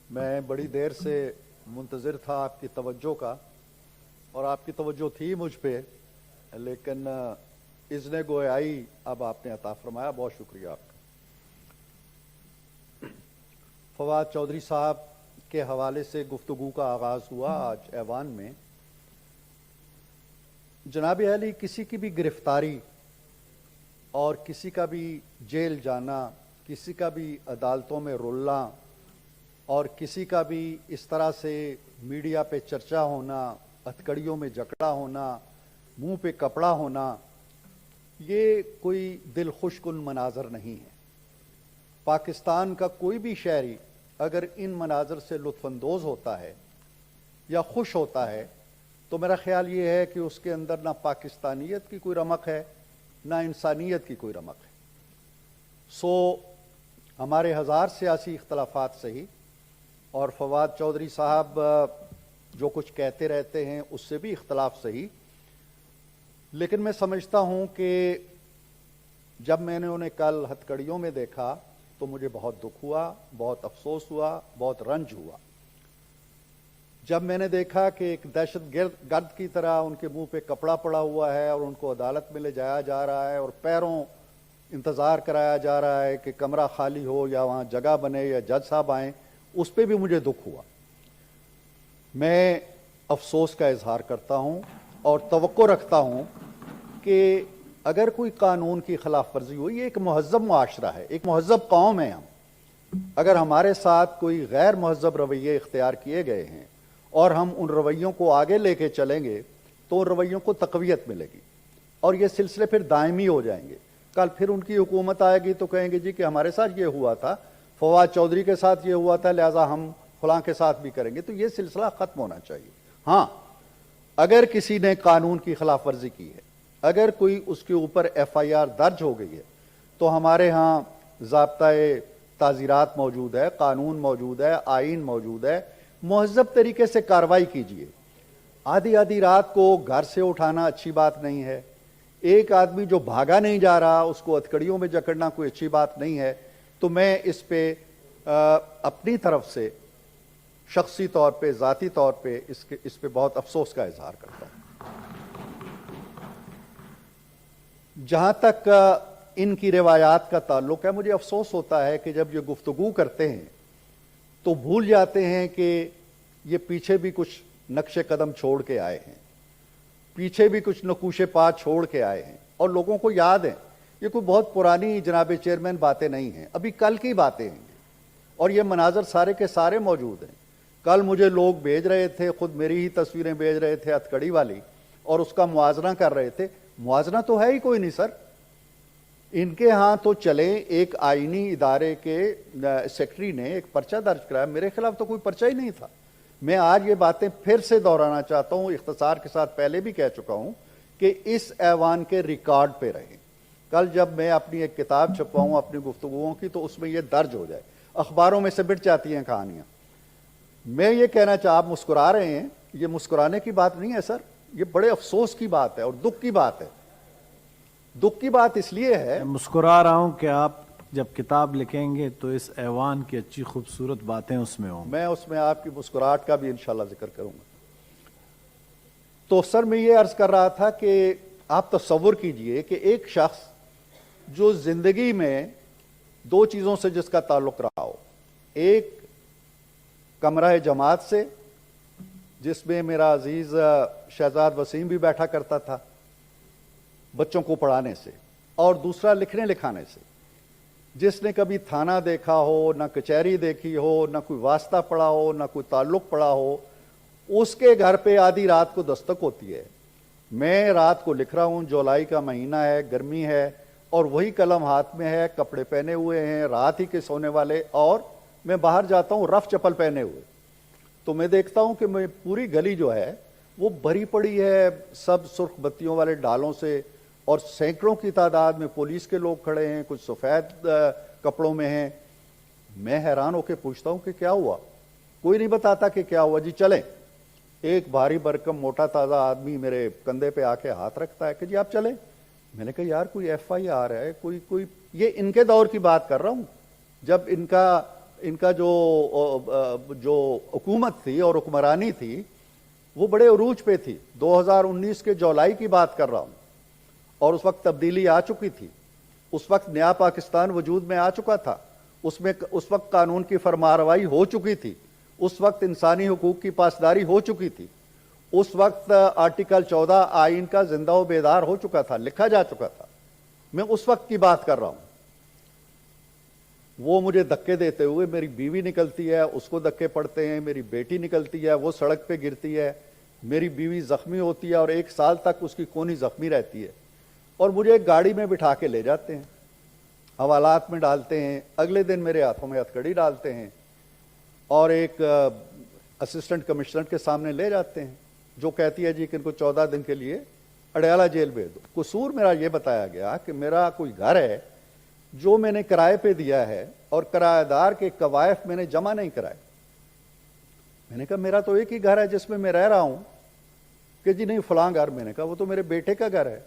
میں بڑی دیر سے منتظر تھا آپ کی توجہ کا، اور آپ کی توجہ تھی مجھ پہ، لیکن اذن گویائی اب آپ نے عطا فرمایا، بہت شکریہ آپ کا۔ فواد چودھری صاحب کے حوالے سے گفتگو کا آغاز ہوا آج ایوان میں۔ جناب عالی، کسی کی بھی گرفتاری اور کسی کا بھی جیل جانا، کسی کا بھی عدالتوں میں رلنا، اور کسی کا بھی اس طرح سے میڈیا پہ چرچا ہونا، ہتھکڑیوں میں جکڑا ہونا، منہ پہ کپڑا ہونا، یہ کوئی دل خوش کن مناظر نہیں ہے۔ پاکستان کا کوئی بھی شہری اگر ان مناظر سے لطف اندوز ہوتا ہے یا خوش ہوتا ہے تو میرا خیال یہ ہے کہ اس کے اندر نہ پاکستانیت کی کوئی رمق ہے، نہ انسانیت کی کوئی رمق ہے۔ ہمارے ہزار سیاسی اختلافات صحیح، اور فواد چودھری صاحب جو کچھ کہتے رہتے ہیں اس سے بھی اختلاف صحیح، لیکن میں سمجھتا ہوں کہ جب میں نے انہیں کل ہتھکڑیوں میں دیکھا تو مجھے بہت دکھ ہوا، بہت افسوس ہوا، بہت رنج ہوا۔ جب میں نے دیکھا کہ ایک دہشت گرد کی طرح ان کے منہ پہ کپڑا پڑا ہوا ہے اور ان کو عدالت میں لے جایا جا رہا ہے اور پیروں انتظار کرایا جا رہا ہے کہ کمرہ خالی ہو یا وہاں جگہ بنے یا جج صاحب آئیں، اس پہ بھی مجھے دکھ ہوا۔ میں افسوس کا اظہار کرتا ہوں اور توقع رکھتا ہوں کہ اگر کوئی قانون کی خلاف ورزی ہوئی، یہ ایک مہذب معاشرہ ہے، ایک مہذب قوم ہے ہم، اگر ہمارے ساتھ کوئی غیر مہذب رویے اختیار کیے گئے ہیں اور ہم ان رویوں کو آگے لے کے چلیں گے تو ان رویوں کو تقویت ملے گی اور یہ سلسلے پھر دائمی ہو جائیں گے۔ کل پھر ان کی حکومت آئے گی تو کہیں گے جی کہ ہمارے ساتھ یہ ہوا تھا، فواد چودھری کے ساتھ یہ ہوا تھا، لہٰذا ہم فلاں کے ساتھ بھی کریں گے، تو یہ سلسلہ ختم ہونا چاہیے۔ ہاں، اگر کسی نے قانون کی خلاف ورزی کی ہے، اگر کوئی اس کے اوپر ایف آئی آر درج ہو گئی ہے تو ہمارے ہاں ضابطۂ تعزیرات موجود ہے، قانون موجود ہے، آئین موجود ہے، مہذب طریقے سے کارروائی کیجیے۔ آدھی رات کو گھر سے اٹھانا اچھی بات نہیں ہے، ایک آدمی جو بھاگا نہیں جا رہا اس کو ہتھکڑیوں میں جکڑنا کوئی اچھی بات نہیں ہے۔ تو میں اس پہ اپنی طرف سے شخصی طور پہ، ذاتی طور پہ اس پہ بہت افسوس کا اظہار کرتا ہوں۔ جہاں تک ان کی روایات کا تعلق ہے، مجھے افسوس ہوتا ہے کہ جب یہ گفتگو کرتے ہیں تو بھول جاتے ہیں کہ یہ پیچھے بھی کچھ نقش قدم چھوڑ کے آئے ہیں، پیچھے بھی کچھ نقوش پا چھوڑ کے آئے ہیں، اور لوگوں کو یاد ہے یہ کوئی بہت پرانی جناب چیئرمین باتیں نہیں ہیں، ابھی کل کی باتیں ہیں، اور یہ مناظر سارے کے سارے موجود ہیں۔ کل مجھے لوگ بھیج رہے تھے، خود میری ہی تصویریں بھیج رہے تھے ہتھکڑی والی، اور اس کا موازنہ کر رہے تھے۔ موازنہ تو ہے ہی کوئی نہیں سر، ان کے ہاں تو چلیں، ایک آئینی ادارے کے سیکرٹری نے ایک پرچہ درج کرایا، میرے خلاف تو کوئی پرچہ ہی نہیں تھا۔ میں آج یہ باتیں پھر سے دہرانا چاہتا ہوں، اختصار کے ساتھ پہلے بھی کہہ چکا ہوں کہ اس ایوان کے ریکارڈ پہ رہیں۔ کل جب میں اپنی ایک کتاب چھپواؤں اپنی گفتگوؤں کی تو اس میں یہ درج ہو جائے، اخباروں میں سے بٹ جاتی ہیں کہانیاں۔ میں یہ کہنا آپ مسکرا رہے ہیں، یہ مسکرانے کی بات نہیں ہے سر، یہ بڑے افسوس کی بات ہے اور دکھ کی بات ہے۔ دکھ کی بات اس لیے ہے، میں مسکرا رہا ہوں کہ آپ جب کتاب لکھیں گے تو اس ایوان کی اچھی خوبصورت باتیں اس میں ہوں، میں اس میں آپ کی مسکراہٹ کا بھی انشاءاللہ ذکر کروں گا۔ تو سر میں یہ عرض کر رہا تھا کہ آپ تصور کیجئے کہ ایک شخص جو زندگی میں دو چیزوں سے جس کا تعلق رہا ہو، ایک کمرہ جماعت سے جس میں میرا عزیز شہزاد وسیم بھی بیٹھا کرتا تھا بچوں کو پڑھانے سے، اور دوسرا لکھنے لکھانے سے۔ جس نے کبھی تھانہ دیکھا ہو، نہ کچہری دیکھی ہو، نہ کوئی واسطہ پڑا ہو، نہ کوئی تعلق پڑا ہو، اس کے گھر پہ آدھی رات کو دستک ہوتی ہے۔ میں رات کو لکھ رہا ہوں، جولائی کا مہینہ ہے، گرمی ہے، اور وہی قلم ہاتھ میں ہے، کپڑے پہنے ہوئے ہیں رات ہی کے سونے والے، اور میں باہر جاتا ہوں رف چپل پہنے ہوئے، تو میں دیکھتا ہوں کہ میں پوری گلی جو ہے وہ بھری پڑی ہے سب سرخ بتیوں والے ڈالوں سے، اور سینکڑوں کی تعداد میں پولیس کے لوگ کھڑے ہیں، کچھ سفید کپڑوں میں ہیں۔ میں حیران ہو کے پوچھتا ہوں کہ کیا ہوا؟ کوئی نہیں بتاتا کہ کیا ہوا۔ جی چلیں۔ ایک بھاری بھرکم موٹا تازہ آدمی میرے کندھے پہ آ کے ہاتھ رکھتا ہے کہ جی آپ چلیں۔ میں نے کہا یار کوئی ایف آئی آر ہے، کوئی یہ ان کے دور کی بات کر رہا ہوں جب ان کا ان کا جو حکومت تھی اور حکمرانی تھی وہ بڑے عروج پہ تھی. 2019 کے جولائی کی بات کر رہا ہوں, اور اس وقت تبدیلی آ چکی تھی. اس وقت نیا پاکستان وجود میں آ چکا تھا. اس وقت قانون کی فرمانروائی ہو چکی تھی. اس وقت انسانی حقوق کی پاسداری ہو چکی تھی. اس وقت آرٹیکل 14 آئین کا زندہ و بیدار ہو چکا تھا, لکھا جا چکا تھا. میں اس وقت کی بات کر رہا ہوں. وہ مجھے دھکے دیتے ہوئے, میری بیوی نکلتی ہے, اس کو دھکے پڑتے ہیں, میری بیٹی نکلتی ہے, وہ سڑک پہ گرتی ہے, میری بیوی زخمی ہوتی ہے اور 1 سال تک اس کی کونی زخمی رہتی ہے, اور مجھے ایک گاڑی میں بٹھا کے لے جاتے ہیں, حوالات میں ڈالتے ہیں. اگلے دن میرے ہاتھوں میں ہتھکڑی ڈالتے ہیں اور ایک اسسٹنٹ کمشنر کے سامنے لے جاتے ہیں, جو کہتی ہے جی کہ ان کو 14 دن کے لیے اڈیالہ جیل بھیج دو. قصور میرا یہ بتایا گیا کہ میرا کوئی گھر ہے جو میں نے کرائے پہ دیا ہے اور کرایہ دار کے قوائف میں نے جمع نہیں کرائے. میں نے کہا میرا تو ایک ہی گھر ہے جس میں میں رہ رہا ہوں. کہ جی نہیں فلاں گھر. میں نے کہا وہ تو میرے بیٹے کا گھر ہے,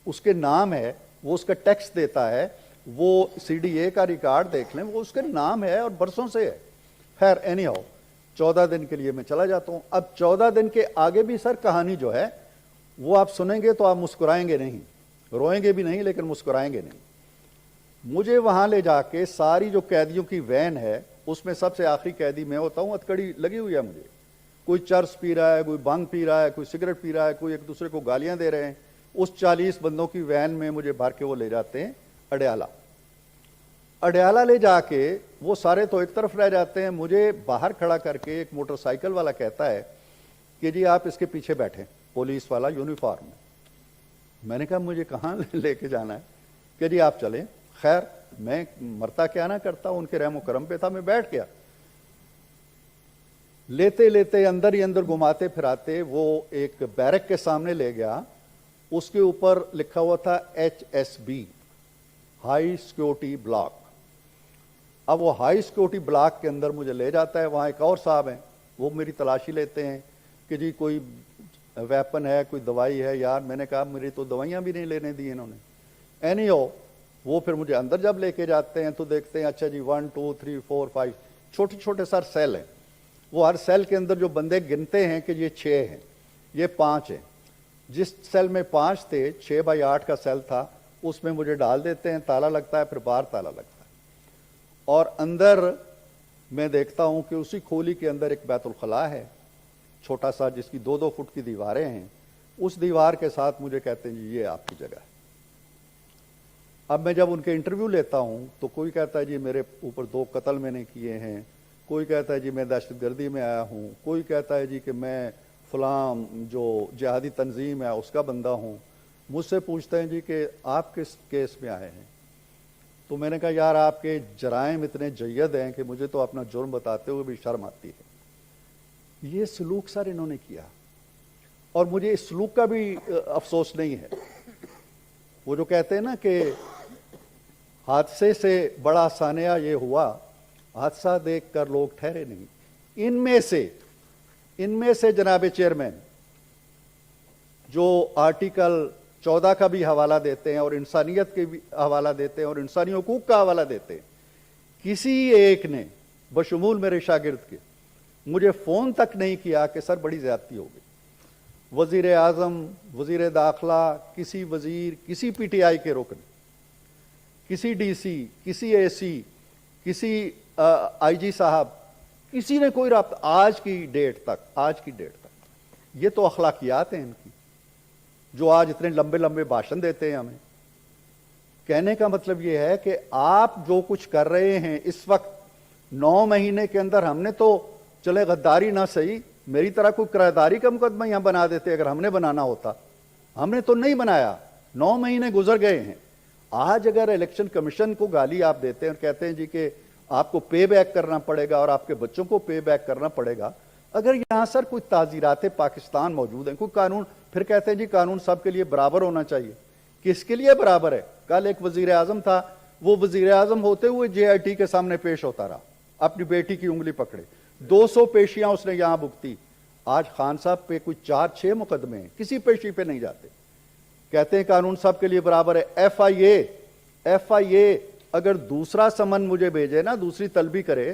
اس کے نام ہے, وہ اس کا ٹیکس دیتا ہے, وہ CDA کا ریکارڈ دیکھ لیں, وہ اس کے نام ہے اور برسوں سے ہے. خیر اینی ہاؤ 14 دن کے لیے میں چلا جاتا ہوں. اب 14 دن کے آگے بھی سر کہانی جو ہے وہ آپ سنیں گے تو آپ مسکرائیں گے نہیں, روئیں گے بھی نہیں لیکن مسکرائیں گے نہیں. مجھے وہاں لے جا کے ساری جو قیدیوں کی وین ہے اس میں سب سے آخری قیدی میں ہوتا ہوں. ہتھکڑی لگی ہوئی ہے مجھے, کوئی چرس پی رہا ہے, کوئی بھنگ پی رہا ہے, کوئی سگریٹ پی رہا ہے, کوئی ایک دوسرے کو گالیاں دے رہے ہیں. اس 40 بندوں کی وین میں مجھے بھر کے وہ لے جاتے ہیں اڈیالہ. اڈیالہ لے جا کے وہ سارے تو ایک طرف رہ جاتے ہیں. مجھے باہر کھڑا کر کے ایک موٹر سائیکل والا کہتا ہے کہ جی آپ اس کے پیچھے بیٹھیں, پولیس والا یونیفارم میں. میں نے کہا مجھے کہاں لے کے جانا ہے؟ کہ جی آپ چلیں. خیر میں مرتا کیا نہ کرتا, ان کے رحم و کرم پہ تھا, میں بیٹھ گیا. لیتے لیتے اندر ہی اندر گھماتے پھراتے وہ ایک بیرک کے سامنے لے گیا. اس کے اوپر لکھا ہوا تھا HSB, ہائی سیکورٹی بلاک. اب وہ ہائی سیکورٹی بلاک کے اندر مجھے لے جاتا ہے. وہاں ایک اور صاحب ہیں, وہ میری تلاشی لیتے ہیں کہ جی کوئی ویپن ہے, کوئی دوائی ہے. یار میں نے کہا میری تو دوائیاں بھی نہیں لینے دی انہوں نے. اینی ہو وہ پھر مجھے اندر جب لے کے جاتے ہیں تو دیکھتے ہیں اچھا جی 1 2 3 4 5 چھوٹے چھوٹے سر سیل ہیں. وہ ہر سیل کے اندر جو بندے گنتے ہیں کہ یہ 6 ہیں, یہ 5 ہیں. جس سیل میں 5 تھے, 6x8 کا سیل تھا, اس میں مجھے ڈال دیتے ہیں. تالا لگتا ہے, پھر باہر تالا لگتا ہے, اور اندر میں دیکھتا ہوں کہ اسی کھولی کے اندر ایک بیت الخلاء ہے چھوٹا سا, جس کی 2-2 فٹ کی دیواریں ہیں. اس دیوار کے ساتھ مجھے کہتے ہیں جی یہ آپ کی جگہ ہے. اب میں جب ان کے انٹرویو لیتا ہوں تو کوئی کہتا ہے جی میرے اوپر 2 قتل میں نے کیے ہیں, کوئی کہتا ہے جی میں دہشت گردی میں آیا ہوں, کوئی کہتا ہے جی کہ میں فلاں جو جہادی تنظیم ہے اس کا بندہ ہوں. مجھ سے پوچھتے ہیں جی کہ آپ کس کیس میں آئے ہیں. تو میں نے کہا یار آپ کے جرائم اتنے جید ہیں کہ مجھے تو اپنا جرم بتاتے ہوئے بھی شرم آتی ہے. یہ سلوک سر انہوں نے کیا, اور مجھے اس سلوک کا بھی افسوس نہیں ہے. وہ جو کہتے ہیں نا کہ حادثے سے بڑا ثانیہ یہ ہوا, حادثہ دیکھ کر لوگ ٹھہرے نہیں. ان میں سے جناب چیئرمین جو آرٹیکل 14 کا بھی حوالہ دیتے ہیں اور انسانیت کے بھی حوالہ دیتے ہیں اور انسانی حقوق کا حوالہ دیتے ہیں, کسی ایک نے بشمول میرے شاگرد کے مجھے فون تک نہیں کیا کہ سر بڑی زیادتی ہو گئی. وزیر اعظم, وزیر داخلہ, کسی وزیر, کسی PTI کے رکن, کسی DC, کسی AC, کسی IG صاحب, کسی نے کوئی رابطہ آج کی ڈیٹ تک. یہ تو اخلاقیات ہیں ان کی, جو آج اتنے لمبے لمبے بھاشن دیتے ہیں ہمیں. کہنے کا مطلب یہ ہے کہ آپ جو کچھ کر رہے ہیں اس وقت 9 مہینے کے اندر, ہم نے تو چلے غداری نہ صحیح, میری طرح کوئی کرایہ کا مقدمہ یہاں بنا دیتے اگر ہم نے بنانا ہوتا. ہم نے تو نہیں بنایا, 9 مہینے گزر گئے ہیں. آج اگر الیکشن کمیشن کو گالی آپ دیتے ہیں اور کہتے ہیں جی کہ آپ کو پے بیک کرنا پڑے گا اور آپ کے بچوں کو پے بیک کرنا پڑے گا, اگر یہاں سر کوئی تعزیرات پاکستان موجود ہیں, کوئی قانون, پھر کہتے ہیں جی قانون سب کے لیے برابر ہونا چاہیے. کس کے لیے برابر ہے؟ کل ایک وزیر اعظم تھا, وہ وزیر اعظم ہوتے ہوئے JIT کے سامنے پیش ہوتا رہا, اپنی بیٹی کی انگلی پکڑے, 200 پیشیاں اس نے یہاں بھگتی. آج خان صاحب پہ کوئی 4-6 مقدمے ہیں, کسی پیشی پہ نہیں جاتے. کہتے ہیں قانون سب کے لیے برابر ہے. FIA اگر دوسرا سمن مجھے بھیجے نا, دوسری طلبی کرے